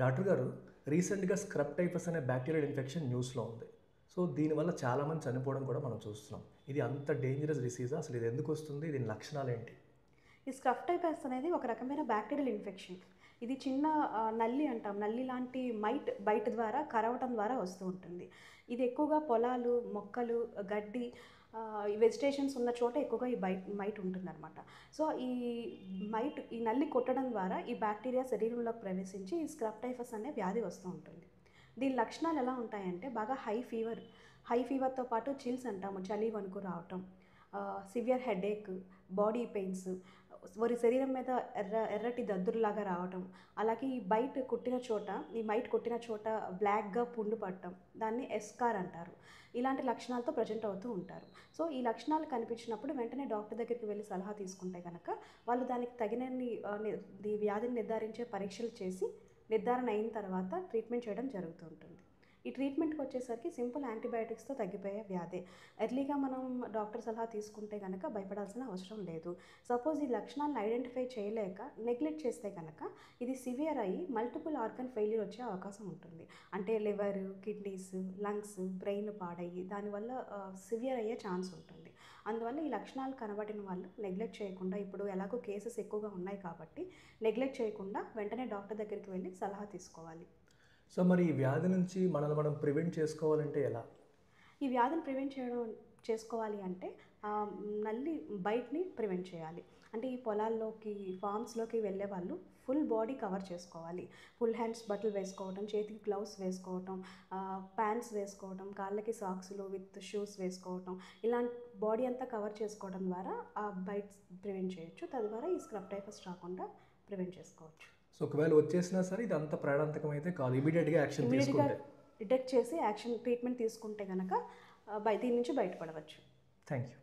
Doctor గారు, రీసెంట్‌గా scrub typhus అనే బ్యాక్టీరియల్ ఇన్ఫెక్షన్ న్యూస్‌లో ఉంది. సో, దీనివల్ల చాలామంది చనిపోవడం కూడా మనం చూస్తున్నాం. ఇది అంత డేంజరస్ డిసీజా? అసలు ఇది ఎందుకొస్తుంది? దీని లక్షణాలేంటి? ఈ స్క్రఫ్ టైఫస్ అనేది ఒక రకమైన బ్యాక్టీరియల్ ఇన్ఫెక్షన్. ఇది చిన్న నల్లి అంటాం. నల్లి లాంటి బైట్ ద్వారా కరవటం ద్వారా వస్తూ ఉంటుంది. ఇది ఎక్కువగా పొలాలు, మొక్కలు, గడ్డి ఈ వెజిటేషన్స్ ఉన్న చోట ఎక్కువగా ఈ మైట్ ఉంటుందన్నమాట. సో, ఈ నల్లి కొట్టడం ద్వారా ఈ బ్యాక్టీరియా శరీరంలోకి ప్రవేశించి ఈ స్క్రఫ్ టైఫస్ అనే వ్యాధి వస్తూ ఉంటుంది. దీని లక్షణాలు ఎలా ఉంటాయంటే బాగా హై ఫీవర్‌తో పాటు చిల్స్ అంటాము. చలి, వణుకు రావటం, సివియర్ హెడేక్, బాడీ పెయిన్స్, శరీరం మీద ఎర్రటి దద్దురులాగా రావటం, అలాగే ఈ మైట్ కొట్టిన చోట బ్లాక్‌గా పుండు పడటం, దాన్ని ఎస్కార్ అంటారు. ఇలాంటి లక్షణాలతో ప్రెజెంట్ అవుతూ ఉంటారు. సో, ఈ లక్షణాలు కనిపించినప్పుడు వెంటనే డాక్టర్ దగ్గరికి వెళ్లి సలహా తీసుకుంటే గనక వాళ్ళు దానికి తగినన్ని ఈ వ్యాధిని నిర్ధారించే పరీక్షలు చేసి నిర్ధారణ అయిన తర్వాత ట్రీట్మెంట్ చేయడం జరుగుతూ ఉంటుంది. ఈ ట్రీట్మెంట్‌కి వచ్చేసరికి సింపుల్ యాంటీబయాటిక్స్‌తో తగ్గిపోయే వ్యాధే. ఎర్లీగా మనం డాక్టర్ సలహా తీసుకుంటే గనక భయపడాల్సిన అవసరం లేదు. సపోజ్ ఈ లక్షణాలను ఐడెంటిఫై చేయలేక నెగ్లెక్ట్ చేస్తే గనక ఇది సివియర్ అయ్యి మల్టిపుల్ ఆర్గన్ ఫెయిల్యూర్ వచ్చే అవకాశం ఉంటుంది. అంటే లివర్, కిడ్నీస్, లంగ్స్, బ్రెయిన్ పాడయ్యి దానివల్ల సివియర్ అయ్యే ఛాన్స్ ఉంటుంది. అందువల్ల ఈ లక్షణాలు కనబడిన వాళ్ళు నెగ్లెక్ట్ చేయకుండా, ఇప్పుడు ఎలాగో కేసెస్ ఎక్కువగా ఉన్నాయి కాబట్టి నెగ్లెక్ట్ చేయకుండా వెంటనే డాక్టర్ దగ్గరికి వెళ్లి సలహా తీసుకోవాలి. సో, మరి ఈ వ్యాధి నుంచి మనల్ని మనం ప్రివెంట్ చేసుకోవాలంటే ఎలా? ఈ వ్యాధిని చేసుకోవాలి అంటే నల్లి బైట్‌ని ప్రివెంట్ చేయాలి. అంటే ఈ పొలాల్లోకి, ఫార్మ్స్‌లోకి వెళ్ళే వాళ్ళు ఫుల్ బాడీ కవర్ చేసుకోవాలి. ఫుల్ హ్యాండ్స్ బట్టలు వేసుకోవటం, చేతికి గ్లౌస్ వేసుకోవటం, ప్యాంట్స్ వేసుకోవటం, కాళ్ళకి సాక్స్‌లు విత్ షూస్ వేసుకోవటం, ఇలాంటి బాడీ అంతా కవర్ చేసుకోవడం ద్వారా ఆ బైట్స్ ప్రివెంట్ చేయొచ్చు. తద్వారా ఈ స్క్రబ్ టైఫస్ రాకుండా ప్రివెంట్ చేసుకోవచ్చు. సో, ఒకవేళ వచ్చేసినా సరే ఇది అంత ప్రాణాంతకం అయితే కాదు. ఇమ్మీడియేట్‌గా యాక్షన్ ఇమ్మీడియేట్‌గా తీసుకుంటే. డిటెక్ట్ చేసి ట్రీట్మెంట్ తీసుకుంటే గనక దీని నుంచి బయటపడవచ్చు. Thank you.